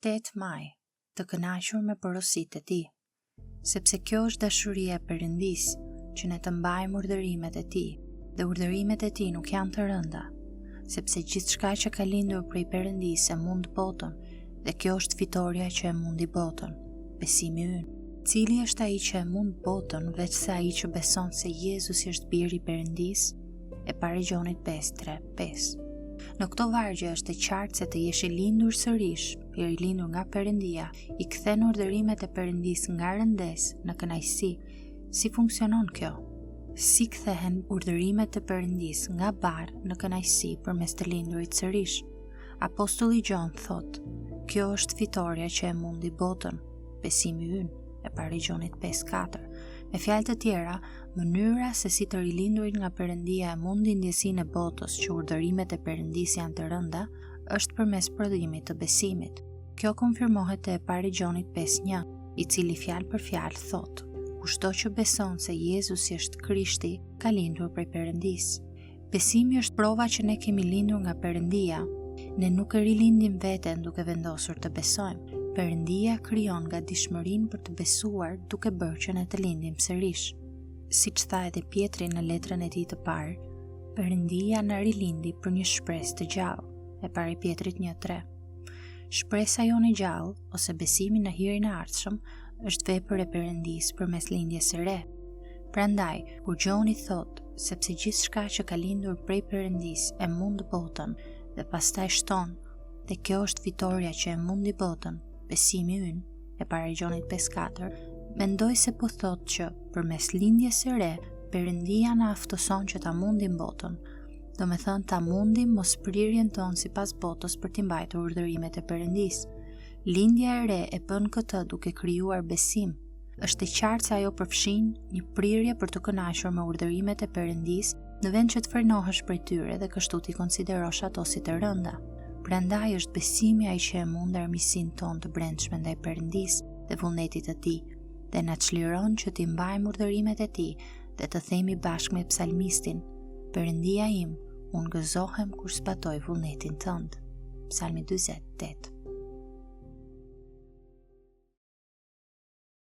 8 maj, të kënaqur me porositë e tij, sepse kjo është dashuria e Perëndis, që ne të mbajmë urdhërimet e tij, dhe urdhërimet e tij nuk janë të rënda, sepse gjithçka që ka lindur prej Perëndis e mund botën, dhe kjo është fitoria që e mundi botën, besimi ynë. Cili është ai që e mund botën veç se ai që beson se Jezusi është biri i Perëndis? E pari Gjonit 5:3-5. Në këto vargje është e qartë se të jesh i lindur sërish, i rilindur nga Perëndia, i kthen urdhërimet e Perëndis nga rëndes në kënaqësi. Si funksionon kjo? Si kthehen urdhërimet e Perëndis nga barë në kënaqësi përmes të lindurit sërish? Apostulli Gjon thot: "Kjo është fitoria që e mundi botën, besimi ynë", e pari Gjonit 5:4. Me fjalë të tjera, mënyra se si të rilindurit nga Perëndia e mundi ndjesinë e botës që urdhërimet e Perëndis janë të rënda, është përmes prodhimit të besimit. Kjo konfirmohet te e pari Gjonit 5:1, i cili fjalë për fjalë thot: "Kushdo që beson se Jezusi është Krishti, ka lindur prej Perëndis". Besimi është prova që ne kemi lindur nga Perëndia. Ne nuk e rilindim veten duke vendosur të besojmë. Perëndia krijon nga dishmërinë për të besuar duke bërë që ne të lindim sërish. Siç tha edhe Pietri në letrën e tij të parë, Perëndia na rilindi për një shpresë të gjallë, e pari Pietrit 1:3. Shpresa jonë e gjallë, ose besimi në hirin e ardhshëm, është vepër e Perëndis përmes lindjes së re. Prandaj, kur Gjoni thot, sepse gjithçka që ka lindur prej Perëndis e mund botën, dhe pastaj shton, dhe kjo është fitoria që e mundi botën, besimi ynë, e pari Gjonit 5:4, mendoj se po thot që përmes lindjes së re, Perëndia na aftoson që ta mundim botën, do me thënë ta mundim mos prirjen tonë sipas botës për t'i mbajtur urdhërimet e Perëndis. Lindja e re e bën këtë duke krijuar besim. Është e qartë se ajo përfshin një prirje për të kënaqur me urdhërimet e Perëndis, në vend që të frenohesh prej tyre dhe kështu t'i konsiderosh ato si të rënda. Prandaj është besimi ai që e mund armiqsinë tonë të brendshme ndaj Perëndis dhe vullnetit të tij, dhe na çliron që t'i mbajmë urdhërimet e tij dhe të themi bashkë me psalmistin: "Perëndia im, unë gëzohem kur zbatoj vullnetin tënd". Psalmi 48.